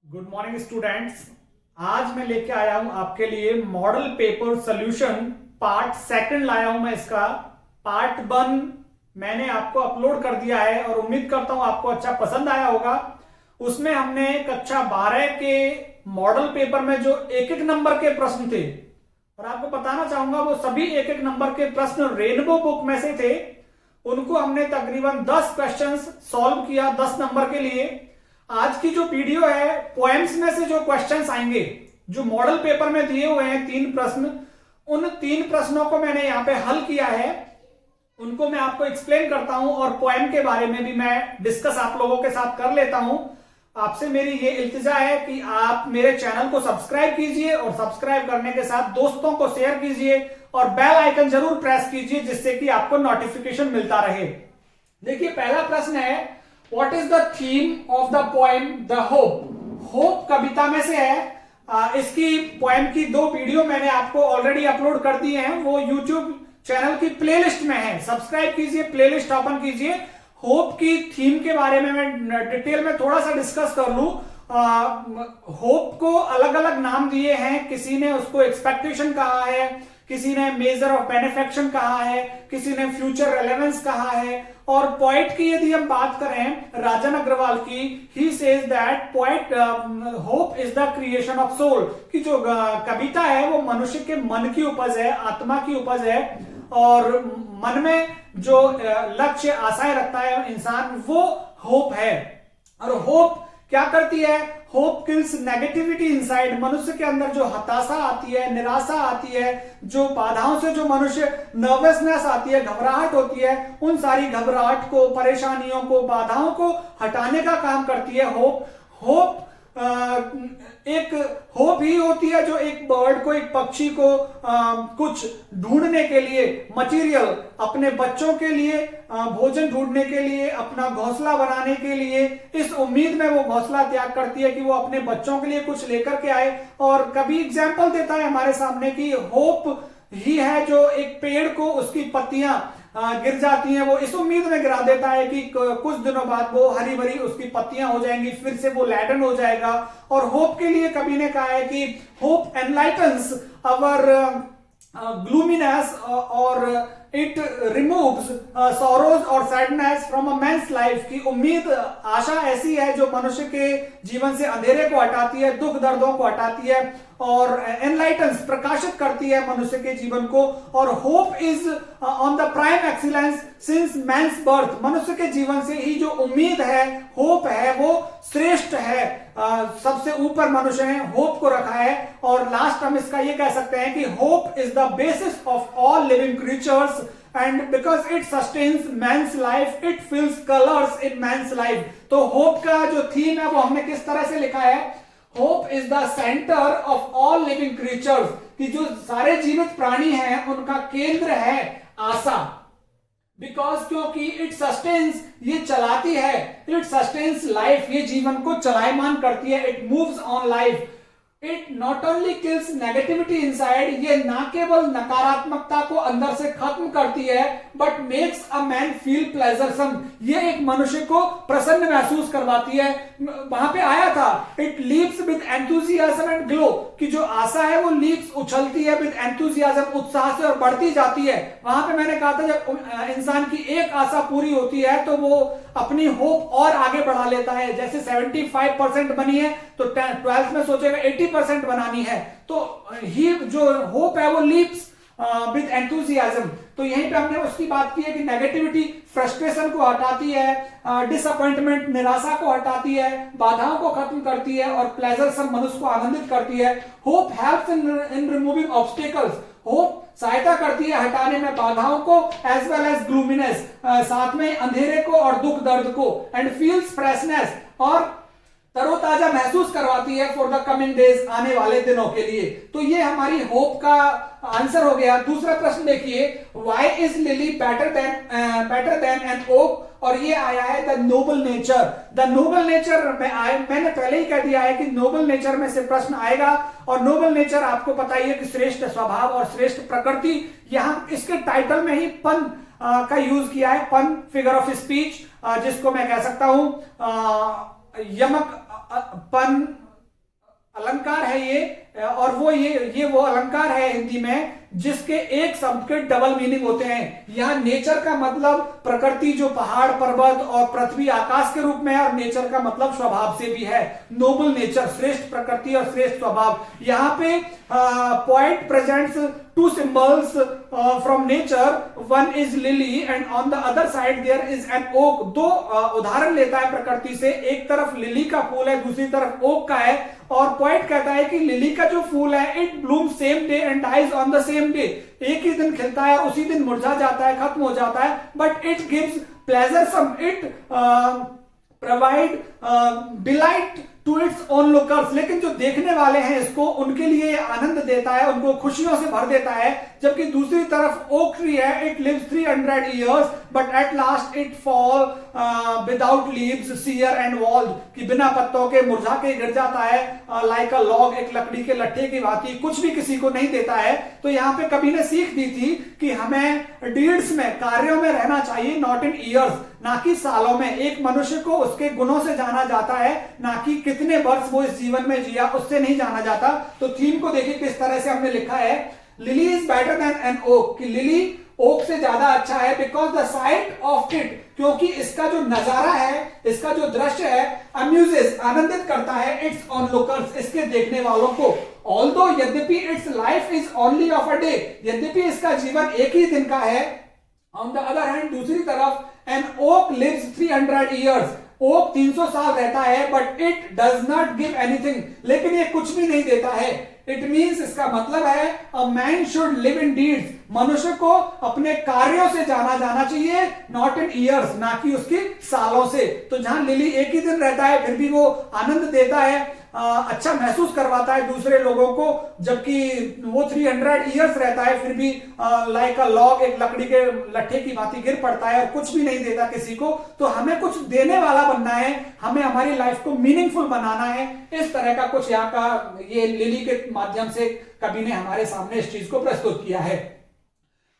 Good morning students. आज मैं लेके आया हूं आपके लिए model paper solution part second लाया हूं मैं। इसका पार्ट 1 मैंने आपको अपलोड कर दिया है और उम्मीद करता हूं आपको अच्छा पसंद आया होगा। उसमें हमने कक्षा 12 के मॉडल पेपर में जो एक एक नंबर के प्रश्न थे, और आपको बताना चाहूंगा वो सभी एक एक नंबर के प्रश्न रेनबो बुक में से थे। उनको हमने तकरीबन 10 क्वेश्चंस सॉल्व किया 10 नंबर के लिए। आज की जो वीडियो है, पोएम्स में से जो क्वेश्चंस आएंगे जो मॉडल पेपर में दिए हुए हैं 3 प्रश्न, उन 3 प्रश्नों को मैंने यहाँ पे हल किया है। उनको मैं आपको एक्सप्लेन करता हूं और पोएम के बारे में भी मैं डिस्कस आप लोगों के साथ कर लेता हूं। आपसे मेरी ये इल्तिजा है कि आप मेरे चैनल को सब्सक्राइब कीजिए और सब्सक्राइब करने के साथ दोस्तों को शेयर कीजिए और बेल आइकन जरूर प्रेस कीजिए जिससे कि आपको नोटिफिकेशन मिलता रहे। देखिए, पहला प्रश्न है, What is the theme of the poem The Hope? Hope कविता में से है। इसकी पोएम की 2 वीडियो मैंने आपको ऑलरेडी अपलोड कर दिए हैं, वो यूट्यूब चैनल की प्लेलिस्ट में है। सब्सक्राइब कीजिए, प्लेलिस्ट ओपन कीजिए। होप की थीम के बारे में मैं डिटेल में थोड़ा सा डिस्कस कर लूं। होप को अलग अलग नाम दिए हैं। किसी ने उसको एक्सपेक्टेशन कहा है, किसी ने मेजर ऑफ बेनिफेक्शन कहा है, किसी ने फ्यूचर रेलेवेंस कहा है। और पोएट की यदि हम बात करें, राजन अग्रवाल की, he says that poet hope is the creation of soul, कि जो कविता है वो मनुष्य के मन की उपज है, आत्मा की उपज है। और मन में जो लक्ष्य आशाएं रखता है इंसान, वो होप है। और होप क्या करती है? Hope kills negativity inside. मनुष्य के अंदर जो हताशा आती है, निराशा आती है, जो बाधाओं से जो मनुष्य नर्वसनेस आती है, घबराहट होती है, उन सारी घबराहट को, परेशानियों को, बाधाओं को हटाने का काम करती है होप। होप एक होप ही होती है जो एक बर्ड को, एक पक्षी को कुछ ढूंढने के लिए, मटेरियल, अपने बच्चों के लिए भोजन ढूंढने के लिए, अपना घोंसला बनाने के लिए, इस उम्मीद में वो घोंसला त्याग करती है कि वो अपने बच्चों के लिए कुछ लेकर के आए। और कभी एग्जाम्पल देता है हमारे सामने कि होप ही है जो एक पेड़ को उसकी पत्तियां गिर जाती हैं, वो इस उम्मीद में गिरा देता है कि कुछ दिनों बाद वो हरी भरी उसकी पत्तियां हो जाएंगी, फिर से वो लैडन हो जाएगा। और होप के लिए कवि ने कहा है कि होप एनलाइटन्स अवर ग्लूमीनेस और इट रिमूव्स सॉरोज और sadness from a man's life. की उम्मीद, आशा ऐसी है जो मनुष्य के जीवन से अंधेरे को हटाती है, दुख दर्दों को हटाती है और एनलाइटन्स, प्रकाशित करती है मनुष्य के जीवन को। और hope is on the prime excellence since man's birth. मनुष्य के जीवन से ही जो उम्मीद है, होप है, वो श्रेष्ठ है। सबसे ऊपर मनुष्य ने होप को रखा है। और लास्ट हम इसका ये कह सकते हैं कि hope is the basis of all living creatures and because it sustains man's life, it fills colors in man's life। तो होप का जो थीम है वो हमने किस तरह से लिखा है? Hope is the centre of all living creatures, कि जो सारे जीवित प्राणी हैं उनका केंद्र है आशा। बिकॉज, क्योंकि इट सस्टेन्स, ये चलाती है, इट सस्टेन्स लाइफ, ये जीवन को चलायमान करती है। It moves on life. It not only kills negativity inside, ये ना केवल नकारात्मकता को अंदर से खत्म करती है, but makes a man feel pleasuresome, ये एक मनुष्य को प्रसन्न महसूस करवाती है। वहां पे आया था, it leaps with enthusiasm and glow, कि जो आशा है वो लीप्स, उछलती है, विद एंथुजियाज्म, उत्साह से, और बढ़ती जाती है। वहां पे मैंने कहा था जब इंसान की एक आशा पूरी होती है तो वो अपनी होप और आगे बढ़ा लेता है। जैसे 75% बनी है तो 12th में सोचेगा 80% बनानी है। तो ही जो होप है वो लीप्स विद एंथुजियाज्म। तो यहीं पे हमने उसकी बात की है कि नेगेटिविटी फ्रस्ट्रेशन को हटाती है, डिसअपॉइंटमेंट, निराशा को हटाती है, बाधाओं को खत्म करती है और प्लेजर सब मनुष्य को आनंदित करती है। Hope helps in removing obstacles, hope सहायता करती है हटाने में बाधाओं को, एज वेल एज ग्लूमिनेस, साथ में अंधेरे को और दुख दर्द को, एंड फील्स फ्रेशनेस, और तरोताजा महसूस करवाती है फॉर द कमिंग डेज, आने वाले दिनों के लिए। तो ये हमारी होप का आंसर हो गया। दूसरा प्रश्न देखिए, why is lily better than an oak? और ये आया है the noble nature. The noble nature में मैंने पहले ही कह दिया है कि नोबल नेचर में से प्रश्न आएगा। और नोबल नेचर आपको पता ही है कि श्रेष्ठ स्वभाव और श्रेष्ठ प्रकृति। यहां इसके टाइटल में ही पन का यूज किया है, पन, फिगर ऑफ स्पीच, जिसको मैं कह सकता हूं यमक पन अलंकार है ये, और वो ये वो अलंकार है हिंदी में जिसके एक शब्द के डबल मीनिंग होते हैं। यहाँ नेचर का मतलब प्रकृति, जो पहाड़ पर्वत और पृथ्वी आकाश के रूप में है, और नेचर का मतलब स्वभाव से भी है, नोबल नेचर, श्रेष्ठ प्रकृति और श्रेष्ठ स्वभाव। यहाँ पे poet presents two symbols from nature, one is lily and on the other side there is an oak। दो उदाहरण लेता है प्रकृति से, एक तरफ लिली का फूल है, दूसरी तरफ ओक का है, और पोएट कहता है कि लिली का जो फूल है it bloom same day and dies on the same day, एक ही दिन खिलता है और उसी दिन मुरझा जाता है, खत्म हो जाता है, but it gives pleasure some, it provide delight to its own lookers. लेकिन जो देखने वाले हैं इसको, उनके लिए आनंद देता है, उनको खुशियों से भर देता है। जबकि दूसरी तरफ ओक ट्री है, it lives 300 years but at last it fall without leaves, sere and bald, कि बिना पत्तों के मुरझा के गिर जाता है, लाइक अ लॉग, एक लकड़ी के लट्ठे की भांति, कुछ भी किसी को नहीं देता है। तो यहाँ पे कवि ने सीख दी थी कि हमें डीड्स में, कार्यों में रहना चाहिए, नॉट इन ईयर्स, ना कि सालों में। एक मनुष्य को उसके गुणों से जाना जाता है, ना कि कितने वर्ष वो इस जीवन में जिया, उससे नहीं जाना जाता। तो थीम को देखिए किस तरह से हमने लिखा है, lily is better than an oak, कि लिली ओक से ज्यादा अच्छा है, because the sight of it, क्योंकि इसका जो नजारा है, इसका जो दृश्य है, अम्यूजेस, आनंदित करता है, इट्स ऑन लुकर्स, इसके देखने वालों को। ऑल्दो, यद्यपि it's life is only of a day, यद्यपि इसका जीवन एक ही दिन का है। ऑन द अदर हैंड, दूसरी तरफ, an oak lives 300 years, oak 300 साल रहता है, but it does not give anything, लेकिन ये कुछ भी नहीं देता है। इट मीन्स, इसका मतलब है, a man should live in deeds, मनुष्य को अपने कार्यों से जाना जाना चाहिए, नॉट इन ईयर्स, ना कि उसकी सालों से। तो जहां लिली एक ही दिन रहता है फिर भी वो आनंद देता है, अच्छा महसूस करवाता है दूसरे लोगों को, जबकि वो 300 years रहता है फिर भी लाइक अ लॉग, एक लकड़ी के लट्ठे की भांति गिर पड़ता है और कुछ भी नहीं देता किसी को। तो हमें कुछ देने वाला बनना है, हमें हमारी लाइफ को मीनिंगफुल बनाना है। इस तरह का कुछ यहाँ का ये लिली के माध्यम से कवि ने हमारे सामने इस चीज को प्रस्तुत किया है।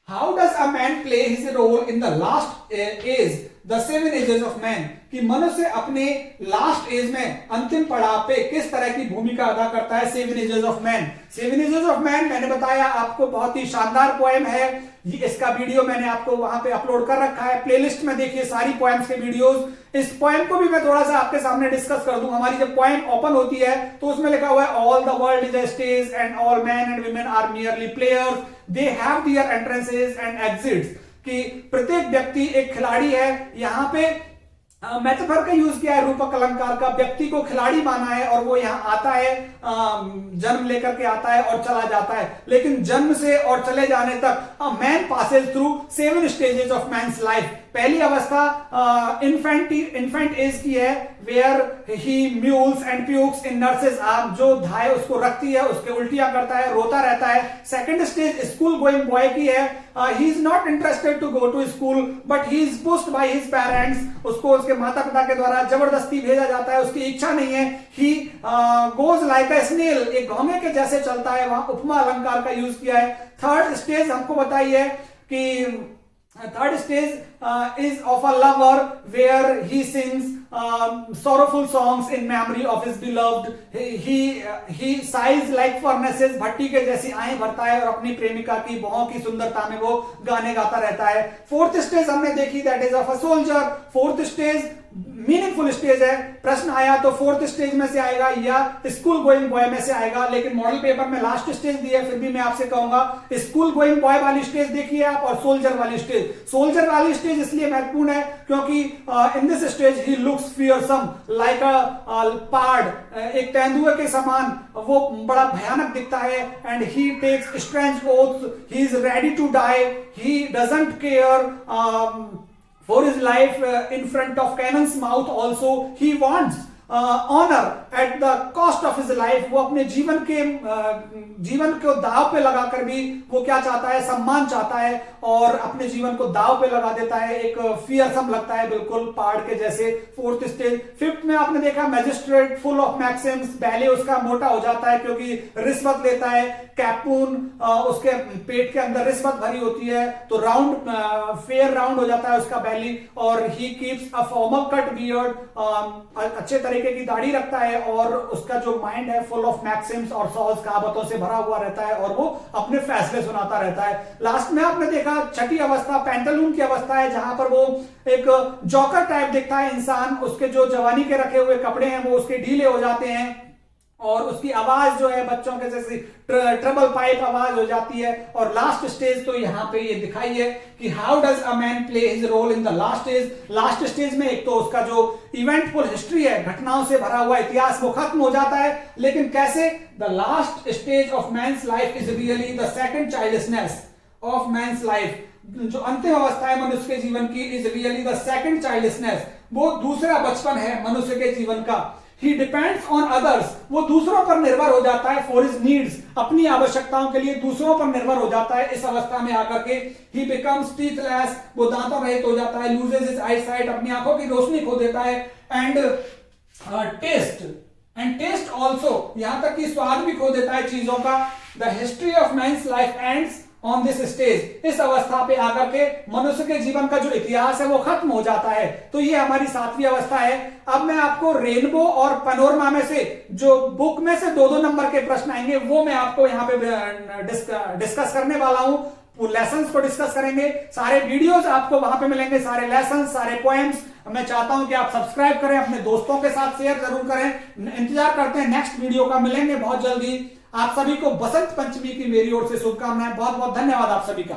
How does a man play his role in the last age, the 7 ages of man, कि मनुष्य अपने लास्ट एज में, अंतिम पड़ाव पे किस तरह की भूमिका अदा करता है। 7 ages of man, 7 ages of man मैंने बताया आपको, बहुत ही शानदार पोएम है। इसका वीडियो मैंने आपको वहां पे अपलोड कर रखा है, प्लेलिस्ट में देखिए सारी पोएम्स के वीडियोस। इस पोएम को भी मैं थोड़ा सा आपके सामने डिस्कस कर दूं। हमारी जब पोएम ओपन होती है तो उसमें लिखा हुआ है, all the world is a stage and all men and women are merely players, they have their entrances and exits, कि प्रत्येक व्यक्ति एक खिलाड़ी है। यहाँ पे मेटाफर का यूज किया है, रूपक अलंकार का, व्यक्ति को खिलाड़ी माना है, और वो यहाँ आता है, जन्म लेकर के आता है और चला जाता है। लेकिन जन्म से और चले जाने तक man passes through 7 stages of man's life. पहली अवस्था इन्फेंट एज की है, where he mewls and pukes in nurse's arm, जो धाय उसको रखती है, उसके उल्टियां करता है, रोता रहता है। Second stage school going boy की है, he is not interested to go to school but he is pushed by his parents, उसको उसके माता पिता के द्वारा जबरदस्ती भेजा जाता है, उसकी इच्छा नहीं है। He goes like a snail, एक घोंगे के जैसे चलता है, वहां उपमा अलंकार का यूज किया है। थर्ड स्टेज हमको बताइए कि third stage is of a lover where he sings sorrowful songs in memory of his beloved. He sighs like furnaces, भट्टी के जैसी आएं भरता है और अपनी प्रेमिका की बहों की सुंदरता में वो गाने गाता रहता है। फोर्थ स्टेज हमने देखी, that is of a soldier। Fourth stage meaningful stage है। प्रश्न आया तो फोर्थ स्टेज में से आएगा या स्कूल गोइंग बॉय में से आएगा, लेकिन मॉडल पेपर में लास्ट स्टेज दी है, फिर भी मैं आपसे कहूंगा स्कूल गोइंग बॉय वाली स्टेज देखिए आप, और सोल्जर वाली स्टेज। सोल्जर वाली स्टेज इसलिए महत्वपूर्ण है क्योंकि in this stage he looks fearsome like a pard, एक तेंदुए के समान वो बड़ा भयानक दिखता है। And he takes strange oaths, he is ready to die, he doesn't care for his life in front of cannon's mouth also. He wants honor at the cost of his life। वो अपने जीवन को दाव पे लगाकर भी वो क्या चाहता है, सम्मान चाहता है, और अपने जीवन को दाव पे लगा देता है। एक फियरसम लगता है, बिल्कुल पहाड़ के जैसे। Fourth stage. फिफ्थ में आपने देखा मैजिस्ट्रेट फुल ऑफ मैक्सिम्स, पहले उसका मोटा हो जाता है क्योंकि रिश्वत लेता है। कैपून, उसके पेट के अंदर रिश्वत भरी होती है तो राउंड, फेयर राउंड हो जाता है उसका बैली। और he keeps a formal cut beard, अच्छे तरीके की दाढ़ी रखता है और उसका जो माइंड है फुल ऑफ मैक्सिम्स और सॉल्स, कहावतों से भरा हुआ रहता है और वो अपने फैसले सुनाता रहता है। लास्ट में आपने देखा छठी अवस्था पैंटालून की अवस्था है, जहां पर वो एक जॉकर टाइप दिखता है इंसान, उसके जो जवानी के रखे हुए कपड़े हैं वो उसके ढीले हो जाते हैं और उसकी आवाज जो है बच्चों के जैसी ट्रबल पाइप आवाज हो जाती है। और लास्ट स्टेज तो यहाँ पे ये दिखाई है कि how does a man play his role in the last stage. Last stage में एक तो उसका जो इवेंटफुल हिस्ट्री है, घटनाओं से भरा हुआ इतिहास, वो खत्म हो जाता है। लेकिन कैसे? The last stage of man's life is really the second childness of man's life. जो अंतिम अवस्था है मनुष्य के जीवन की, is really the second childness, वो दूसरा बचपन है मनुष्य के जीवन का। He depends on others, वो दूसरों पर निर्भर हो जाता है for his needs, अपनी आवश्यकताओं के लिए दूसरों पर निर्भर हो जाता है। इस अवस्था में आकर के he becomes teethless, वो दांतों रहित हो जाता है, loses his eyesight, अपनी आंखों की रोशनी खो देता है, and taste also, यहां तक कि स्वाद भी खो देता है चीजों का। The history of man's life ends on this stage, इस अवस्था पे आकर के मनुष्य के जीवन का जो इतिहास है वो खत्म हो जाता है। तो ये हमारी 7वीं अवस्था है। अब मैं आपको रेनबो और पैनोरमा में से जो बुक में से 2-2 नंबर के प्रश्न आएंगे वो मैं आपको यहाँ पे डिस्कस करने वाला हूँ। लेसन्स को डिस्कस करेंगे, सारे वीडियोस आपको वहां पे मिलेंगे, सारे लेसन, सारे पोएम्स। मैं चाहता हूं कि आप सब्सक्राइब करें, अपने दोस्तों के साथ शेयर जरूर करें। इंतजार करते हैं नेक्स्ट वीडियो का, मिलेंगे बहुत जल्दी। आप सभी को बसंत पंचमी की मेरी ओर से शुभकामनाएं। बहुत बहुत धन्यवाद आप सभी का।